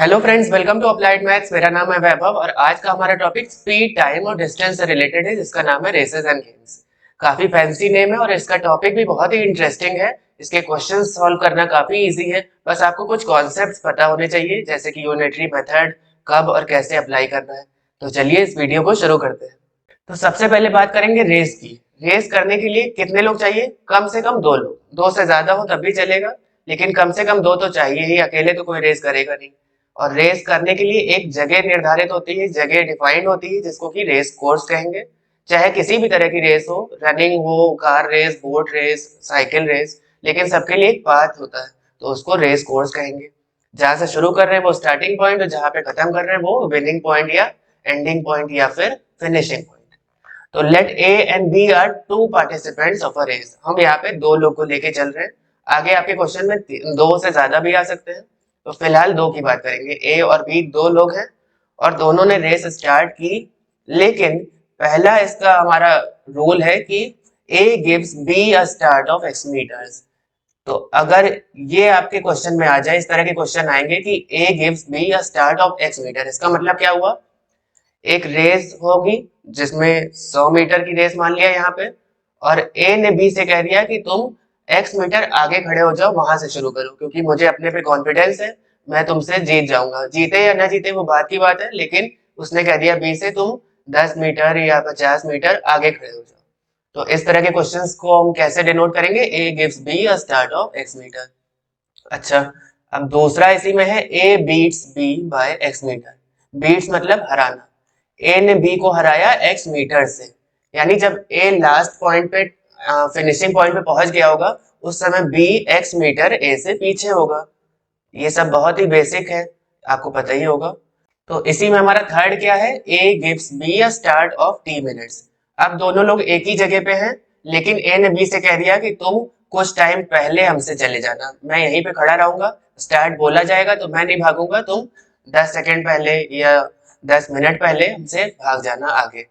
Hello friends, welcome to applied maths. मेरा नाम है वैभव और आज का हमारा टॉपिक स्पीड, टाइम और डिस्टेंस से रिलेटेड है, जिसका नाम है रेसेस एंड गेम्स। काफी फैंसी नेम है और इसका टॉपिक भी बहुत ही इंटरेस्टिंग है। इसके क्वेश्चंस सॉल्व करना काफी इजी है। बस आपको कुछ कॉन्सेप्ट्स पता होने चाहिए, जैसे कि यूनिटरी मेथड, कब और कैसे अप्लाई करना है। तो चलिए इस वीडियो को शुरू करते हैं। तो सबसे पहले बात करेंगे रेस की। रेस करने के लिए कितने लोग चाहिए? कम से कम दो लोग। दो से ज्यादा हो तब भी चलेगा, लेकिन कम से कम दो तो चाहिए ही। अकेले तो कोई रेस करेगा नहीं। और रेस करने के लिए एक जगह निर्धारित होती है, जगह डिफाइंड होती है, जिसको कि रेस कोर्स कहेंगे। चाहे किसी भी तरह की रेस हो, रनिंग हो, car race, boat race, cycle race, लेकिन सबके लिए एक पाथ होता है, तो उसको रेस कोर्स कहेंगे। जहां से शुरू कर रहे हैं वो स्टार्टिंग पॉइंट, और जहां पे खत्म कर रहे हैं वो विनिंग पॉइंट या एंडिंग पॉइंट या फिर फिनिशिंग पॉइंट। तो let A and B are two participants of a race. हम यहाँ पे दो लोग को लेके चल रहे हैं। आगे आपके क्वेश्चन में दो से ज्यादा भी आ सकते हैं, तो फिलहाल दो की बात करेंगे। ए और बी दो लोग हैं और दोनों ने रेस स्टार्ट की, लेकिन पहला इसका हमारा रूल है कि A gives B a start of X metres. तो अगर ये आपके क्वेश्चन में आ जाए, इस तरह के क्वेश्चन आएंगे कि A gives B a start of X metre, इसका मतलब क्या हुआ? एक रेस होगी जिसमें 100 मीटर की रेस मान लिया यहाँ पे, और ए ने बी से कह दिया कि तुम एक्स मीटर आगे खड़े हो जाओ, वहां से शुरू करो, क्योंकि मुझे अपने पे कॉन्फिडेंस है, मैं तुमसे जीत जाऊंगा। जीते या ना जीते वो बात की बात है, लेकिन उसने कह दिया बी से तुम 10 मीटर या 50 मीटर आगे खड़े हो जाओ। तो इस तरह के क्वेश्चंस को हम कैसे डिनोट करेंगे? A gives B a start of X metre. अच्छा, अब दूसरा इसी में है A beats B by X metre. Beats मतलब हराना। ए ने बी को हराया एक्स मीटर से, यानी जब ए लास्ट पॉइंट पे, फिनिशिंग पॉइंट पे पहुंच गया होगा, उस समय बी एक्स मीटर ए से पीछे होगा। ये सब बहुत ही बेसिक है, आपको पता ही होगा। तो इसी में हमारा थर्ड क्या है? ए gives B a start of T minutes. अब दोनों लोग एक ही जगह पे हैं, लेकिन ए ने बी से कह दिया कि तुम कुछ टाइम पहले हमसे चले जाना, मैं यहीं पे खड़ा रहूंगा, स्टार्ट बोला जाएगा तो मैं नहीं भागूंगा, तुम 10 सेकेंड पहले या 10 मिनट पहले हमसे भाग जाना आगे।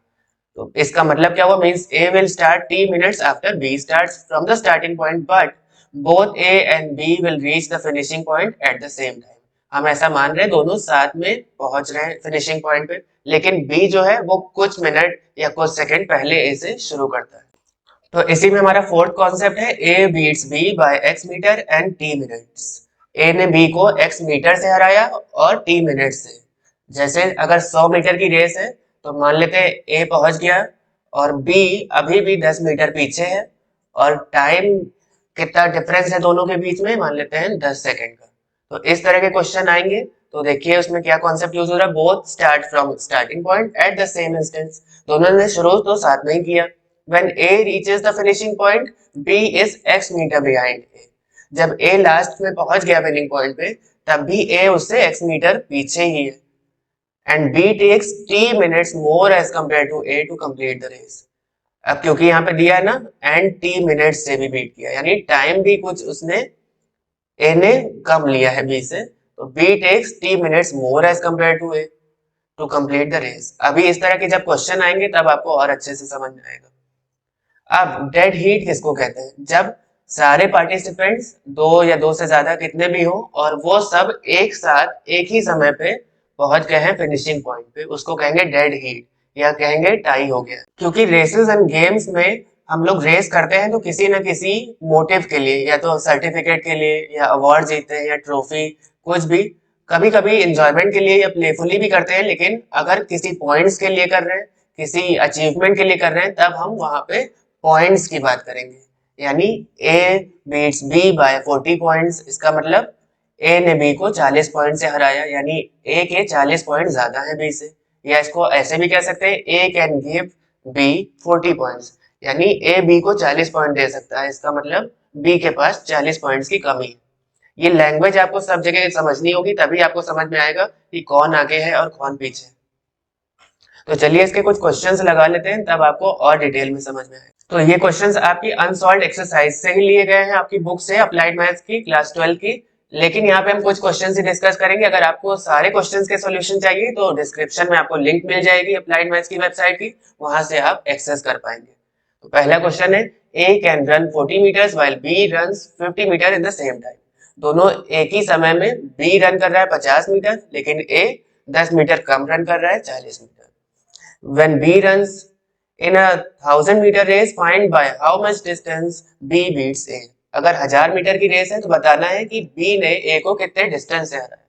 तो इसका मतलब क्या हुआ? Means A will start T minutes after B starts from the starting point, but both A and B will reach the finishing point at the same time. हम ऐसा मान रहे हैं दोनों साथ में पहुंच रहे हैं फिनिशिंग पॉइंट पे, लेकिन बी जो है वो कुछ मिनट या कुछ सेकंड पहले ए से शुरू करता है। तो इसी में हमारा फोर्थ कॉन्सेप्ट है A beats B by X meter and T minutes. A ने बी को एक्स मीटर से हराया और टी मिनट से। जैसे अगर 100 मीटर की रेस है, तो मान लेते हैं ए पहुंच गया और बी अभी भी 10 मीटर पीछे है, और टाइम कितना डिफरेंस है दोनों के बीच में? मान लेते हैं 10 सेकंड का। तो इस तरह के क्वेश्चन आएंगे, तो देखिए उसमें क्या कॉन्सेप्ट यूज हो रहा है। Both start from starting point at the same instance. दोनों ने शुरू तो साथ में ही किया। When A reaches the finishing point, B is X metre behind A. जब A लास्ट में पहुंच गया विनिंग पॉइंट पे, तब भी A उससे X मीटर पीछे ही है। And B takes T minutes more as compared to A to complete the race. अब क्योंकि यहाँ पे दिया है ना, एंड T मिनट्स से भी बीट किया, यानी टाइम भी कुछ उसने A ने कम लिया है B से, तो B takes T minutes more as compared to A to complete the race. अभी इस तरह के जब क्वेश्चन आएंगे तब आपको और अच्छे से समझ में आएगा। अब डेड हीट किसको कहते हैं? जब सारे पार्टिसिपेंट्स, दो या दो से ज्यादा कितने भी हो, और वो सब एक साथ एक ही समय पे पहुंच गए हैं फिनिशिंग पॉइंट पे, उसको कहेंगे डेड हीट, या कहेंगे टाई हो गया। क्योंकि रेसेस एंड गेम्स में हम लोग रेस करते हैं तो किसी न किसी मोटिव के लिए, या तो सर्टिफिकेट के लिए, या अवार्ड जीतते हैं, या ट्रॉफी, कुछ भी। कभी कभी इंजॉयमेंट के लिए या प्लेफुली भी करते हैं, लेकिन अगर किसी पॉइंट्स के लिए कर रहे हैं, किसी अचीवमेंट के लिए कर रहे हैं, तब हम वहां पे पॉइंट्स की बात करेंगे। यानी A beats B by 40 points, इसका मतलब ए ने बी को 40 पॉइंट से हराया, यानी ए के 40 पॉइंट ज्यादा है बी से। या इसको ऐसे भी कह सकते हैं, ए कैन गिव बी 40 पॉइंट्स, यानी ए बी को 40 पॉइंट दे सकता है, इसका मतलब बी के पास 40 पॉइंट्स की कमी है। ये लैंग्वेज आपको सब जगह समझनी होगी, तभी आपको समझ में आएगा कि कौन आगे है और कौन पीछे। तो चलिए इसके कुछ क्वेश्चंस लगा लेते हैं, तब आपको और डिटेल में समझ में आएगा। तो ये क्वेश्चंस आपकी अनसॉल्व्ड एक्सरसाइज से ही लिए गए हैं, आपकी बुक से, अप्लाइड मैथ्स की क्लास 12 की। लेकिन यहाँ पे हम कुछ क्वेश्चंस ही डिस्कस करेंगे। अगर आपको सारे क्वेश्चंस के सॉल्यूशन चाहिए तो डिस्क्रिप्शन में आपको लिंक मिल जाएगी अप्लाइड मैथ्स की वेबसाइट की, वहां से आप एक्सेस कर पाएंगे। तो पहला क्वेश्चन है, A can run 40 meters while B runs 50 meter in the same time. दोनों एक ही समय में बी रन कर रहा है 50 मीटर, लेकिन ए 10 मीटर कम रन कर रहा है 40 meter. When B runs in a 1000 meter race, find by how much distance B beats A. अगर 1000 मीटर की रेस है तो बताना है कि बी ने ए को कितने डिस्टेंस से हराया है।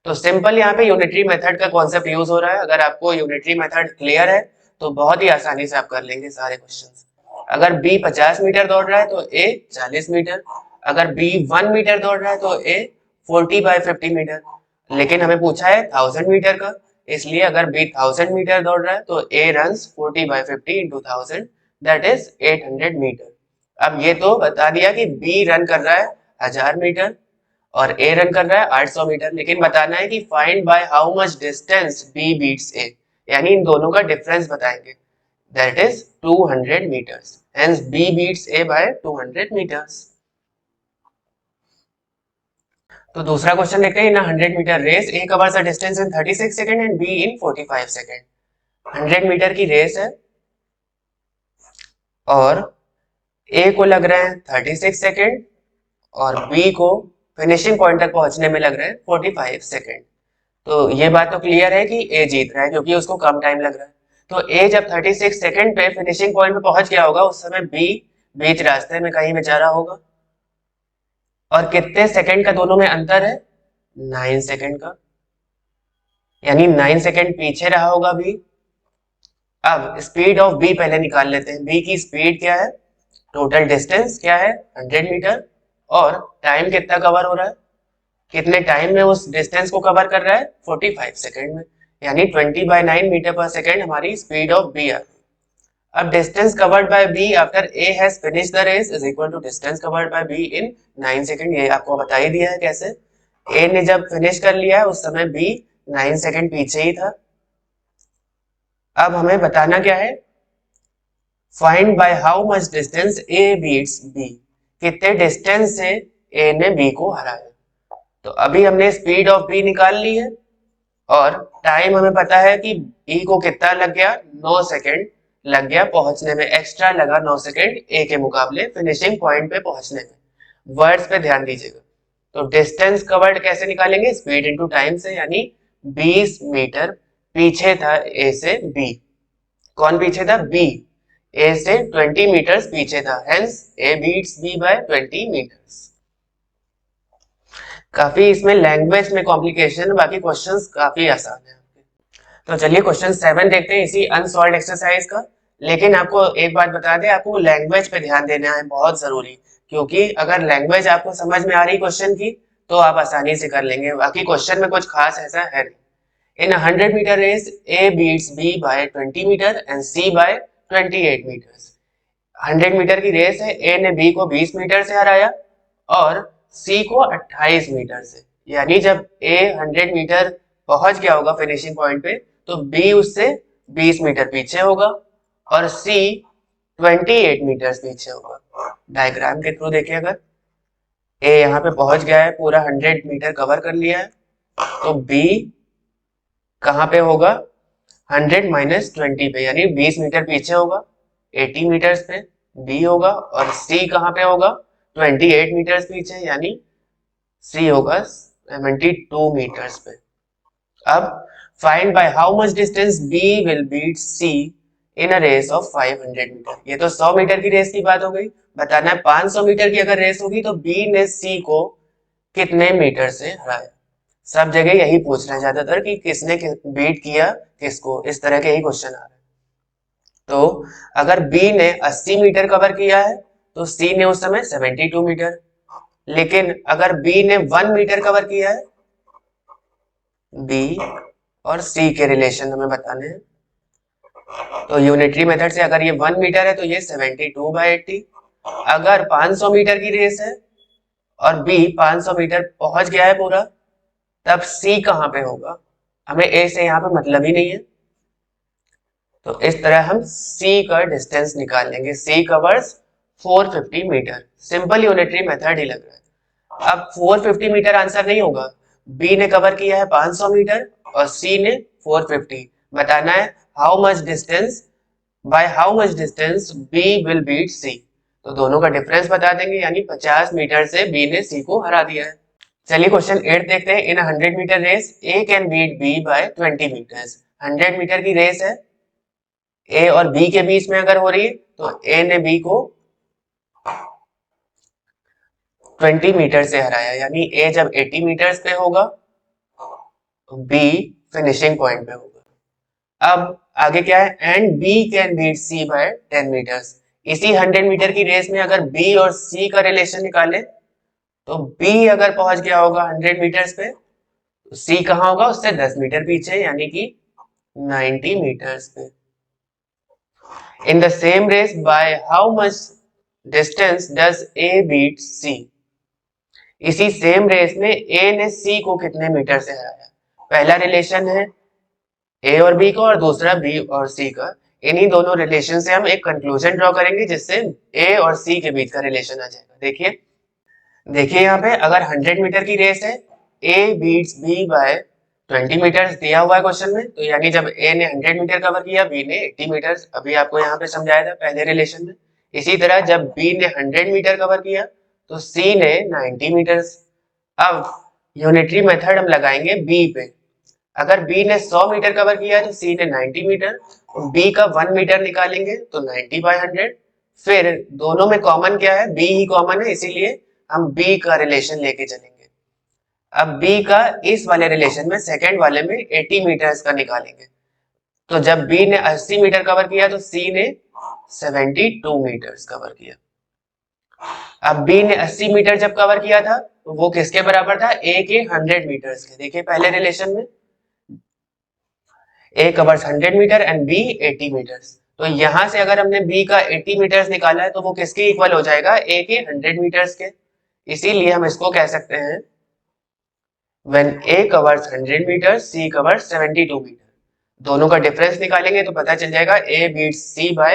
तो सिंपल यहाँ पे यूनिटरी मेथड का कॉन्सेप्ट यूज हो रहा है। अगर आपको यूनिटरी मेथड क्लियर है तो बहुत ही आसानी से आप कर लेंगे सारे क्वेश्चंस। अगर बी 50 मीटर दौड़ रहा है तो ए 40 मीटर, अगर बी 1 मीटर दौड़ रहा है तो ए 40/50 मीटर, लेकिन हमें पूछा है 1000 मीटर का, इसलिए अगर बी 1000 मीटर दौड़ रहा है तो A runs 40/50 into 1000, that is 800 meter. अब ये तो बता दिया कि बी रन कर रहा है 1000 मीटर और ए रन कर रहा है 800 मीटर, लेकिन बताना है कि find by how much distance B beats A, यानी इन दोनों का डिफरेंस बताएंगे, that is 200 meters. Hence B beats A by 200 meters. तो दूसरा क्वेश्चन देखते हैं। In 100 metre race A covers a distance in 36 second and B in 45 second. 100 metre की रेस है और A को लग रहे हैं 36 सेकंड और B को फिनिशिंग पॉइंट तक पहुंचने में लग रहे हैं 45 सेकंड। तो ये बात तो क्लियर है कि A जीत रहा है क्योंकि उसको कम टाइम लग रहा है। तो ए जब 36 सेकंड पे फिनिशिंग पॉइंट पे पहुंच गया होगा, उस समय बी बीच रास्ते में कहीं बेचारा होगा। और कितने सेकंड का दोनों में अंतर है? 9 सेकंड का, यानी 9 सेकंड पीछे रहा होगा बी। अब स्पीड ऑफ बी पहले निकाल लेते हैं। बी की स्पीड क्या है, टोटल डिस्टेंस क्या है 100 मीटर, और टाइम कितना कवर हो रहा है, कितने टाइम में उस डिस्टेंस को कवर कर रहा है 45 सेकंड में, यानी 20/9 मीटर पर सेकंड हमारी स्पीड ऑफ बी आ गई। अब distance covered by B after A has finished the race is equal to distance covered by B in 9 second. ये आपको बता ही दिया है कैसे। ए ने जब फिनिश कर लिया है उस समय बी 9 सेकंड पीछे ही था। अब हमें बताना क्या है, find by how much distance A beats B, कितने डिस्टेंस से ए ने बी को हराया। तो अभी हमने स्पीड ऑफ बी निकाल ली है और टाइम हमें पता है कि ई को कितना लग गया, 9 सेकंड लग गया पहुंचने में, एक्स्ट्रा लगा 9 सेकंड ए के मुकाबले फिनिशिंग पॉइंट पे पहुंचने में। वर्ड्स पे ध्यान दीजिएगा। तो डिस्टेंस कवर्ड कैसे निकालेंगे, स्पीड इनटू टाइम से, यानी 20 मीटर पीछे था ए से बी। कौन पीछे था, बी ए से 20 मीटर्स पीछे था, hence A beats B by 20 metres. काफी इसमें लैंग्वेज में कॉम्प्लिकेशन, बाकी क्वेश्चंस काफी आसान है। तो चलिए क्वेश्चन 7 देखते हैं इसी अनसॉल्व्ड एक्सरसाइज का। लेकिन आपको एक बात बता दें, आपको लैंग्वेज पे ध्यान देना है, बहुत जरूरी, क्योंकि अगर लैंग्वेज आपको समझ में आ रही क्वेश्चन की तो आप आसानी से कर लेंगे, बाकी क्वेश्चन में कुछ खास ऐसा है नहीं। In 100 metre race A beats B by 20 metre and C by 28 metres. 100 metre की रेस है, ए ने बी को 20 मीटर से हराया और सी को 28 मीटर से, यानी जब ए 100 मीटर पहुंच गया होगा फिनिशिंग पॉइंट पे तो बी उससे 20 मीटर पीछे होगा और सी 28 मीटर पीछे होगा। डायग्राम के थ्रू देखिए, अगर ए यहाँ पे पहुंच गया है, पूरा 100 मीटर कवर कर लिया है, तो बी कहाँ पे होगा, 100 माइनस 20 पे, यानी 20 मीटर पीछे होगा, 80 मीटर्स पे बी होगा, और सी कहाँ पे होगा 28 मीटर्स पीछे, यानी सी होगा 72 मीटर्स पे। अब find by how much distance B will beat C in a race of 500 metre. ये तो 100 मीटर की रेस की बात हो गई, बताना है 500 मीटर की अगर रेस होगी तो बी ने सी को कितने मीटर से हराया। सब जगह यही पूछ रहे हैं ज्यादातर कि किसने बीट किया किसको, इस तरह के ही क्वेश्चन आ रहे हैं। तो अगर बी ने 80 मीटर कवर किया है तो सी ने उस समय 72 मीटर, लेकिन अगर बी ने 1 मीटर कवर किया है, बी और सी के रिलेशन हमें बताने हैं। तो यूनिटरी मेथड से अगर ये 1 मीटर है तो ये 72/80। अगर 500 मीटर की रेस है और बी 500 मीटर पहुंच गया है पूरा, तब सी कहां पे होगा, हमें ए से यहाँ पे मतलब ही नहीं है। तो इस तरह हम सी का डिस्टेंस निकाल लेंगे। C covers 450 meter. Simple unitary method ही लग रहा है। अब 450 मीटर आंसर नहीं होगा, बी ने कवर किया है 500 मीटर और सी ने 450। बताना है how much distance, by how much distance B will beat C. तो दोनों का डिफरेंस बता देंगे, यानी 50 मीटर से बी ने सी को हरा दिया है। चलिए क्वेश्चन 8 देखते हैं। In 100 metre race A can beat B by 20 metres. 100 metre की रेस है, ए और बी के बीच में अगर हो रही है तो ए ने बी को 20 मीटर से हराया, यानी ए जब 80 मीटर्स पे होगा बी फिनिशिंग पॉइंट पे होगा। अब आगे क्या है, and B can beat C by 10 metres. इसी 100 मीटर की रेस में अगर बी और सी का रिलेशन निकाले तो बी अगर पहुंच गया होगा 100 मीटर्स पे तो सी कहां होगा, उससे 10 मीटर पीछे, यानी कि 90 मीटर्स पे। In the same race by how much distance does A beat C. इसी सेम रेस में ए ने सी को कितने मीटर से हराया। पहला रिलेशन है ए और बी का और दूसरा बी और सी का। इन्हीं दोनों रिलेशन से हम एक कंक्लूजन ड्रॉ करेंगे जिससे ए और सी के बीच का रिलेशन आ जाएगा। देखिए यहाँ पे अगर 100 मीटर की रेस है, A beats B by 20 metre दिया हुआ है क्वेश्चन में, तो यानी जब ए ने 100 मीटर कवर किया, बी ने 80 मीटर, अभी आपको यहाँ पे समझाया था पहले रिलेशन में। इसी तरह जब बी ने 100 मीटर कवर किया तो सी ने 90 मीटर्स। अब यूनिटरी मेथड हम लगाएंगे बी पे। अगर बी ने 100 मीटर कवर किया है तो सी ने 90 मीटर, बी का 1 मीटर निकालेंगे तो 90 बाय 100। फिर दोनों में कॉमन क्या है, बी ही कॉमन है, इसीलिए हम बी का रिलेशन लेके चलेंगे। अब बी का इस वाले रिलेशन में सेकंड वाले में 80 मीटर्स का निकालेंगे, तो जब बी ने 80 मीटर कवर किया तो सी ने 72 मीटर्स कवर किया। अब बी ने 80 मीटर जब कवर किया था तो वो किसके बराबर था, ए के 100 मीटर्स के। देखिए पहले रिलेशन में A covers 100 meter and B 80 meters, तो यहां से अगर हमने बी का 80 मीटर्स निकाला है तो वो किसके इक्वल हो जाएगा, ए के 100 मीटर्स के। इसीलिए हम इसको कह सकते हैं when A covers 100 meters, C covers 72 metre. दोनों का डिफरेंस निकालेंगे तो पता चल जाएगा A beats C by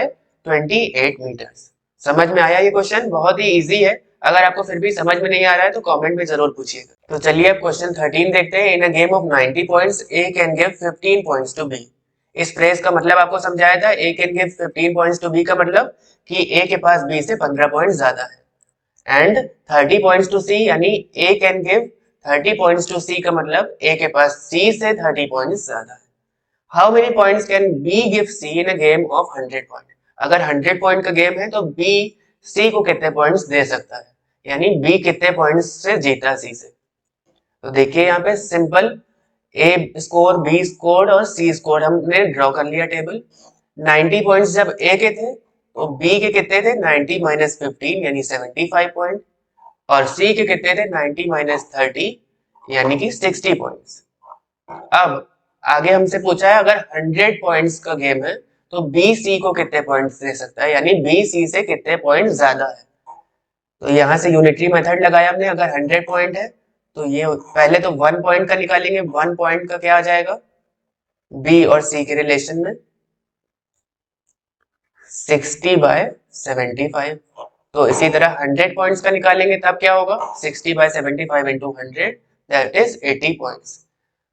28 metres. समझ में आया ये क्वेश्चन? बहुत ही इजी है। अगर आपको फिर भी समझ में नहीं आ रहा है तो कमेंट में जरूर पूछिएगा। तो चलिए अब क्वेश्चन 13 देखते हैं। In a game of 90 points A can give 15 points to B। इस फ्रेज का मतलब आपको समझाया था। A can give 15 points to B का मतलब कि A के पास B से 15 पॉइंट ज्यादा है। एंड 30 points to C, यानी A can give 30 points to C का मतलब A के पास C से 30 points ज्यादा है। How many points can B give C in a game of 100 point? अगर 100 पॉइंट का गेम है तो B C को कितने पॉइंट्स दे सकता है, यानी B कितने पॉइंट्स से जीता C से। तो देखिए यहाँ पे simple A score, B score और C स्कोर हमने ड्रॉ कर लिया टेबल। 90 पॉइंट्स जब A के थे तो B के कितने थे, 90 माइनस 15 यानी 75 पॉइंट, और C के कितने थे, 90 माइनस 30 यानी कि 60 पॉइंट्स। अब आगे हमसे पूछा है अगर 100 पॉइंट्स का गेम है तो B C को कितने पॉइंट्स दे सकता है, यानी B C से कितने पॉइंट ज्यादा है। तो यहां से यूनिटरी मेथड लगाया हमने। अगर 100 पॉइंट है तो ये पहले तो 1 पॉइंट का निकालेंगे। 1 पॉइंट का क्या आ जाएगा, B और C के रिलेशन में 60 बाय 75। तो इसी तरह 100 पॉइंट्स का निकालेंगे तब क्या होगा, 60 by 75 into 100 that is 80 points.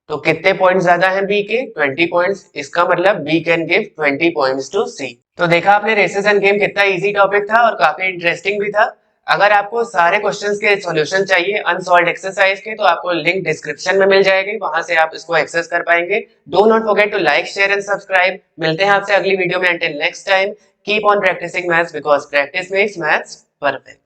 तो कितने पॉइंट्स ज्यादा हैं बी के, 20 पॉइंट्स। इसका मतलब B can give 20 points to C. तो देखा आपने रेसेस एंड गेम कितना इजी टॉपिक था और काफी इंटरेस्टिंग भी था। अगर आपको सारे क्वेश्चंस के सॉल्यूशन चाहिए अनसॉल्व्ड एक्सरसाइज के तो आपको लिंक डिस्क्रिप्शन में मिल जाएगी, वहां से आप इसको एक्सेस कर पाएंगे। Do not forget to like, share and subscribe. मिलते हैं आपसे अगली वीडियो में। Until next time keep on practising maths because practice makes maths perfect.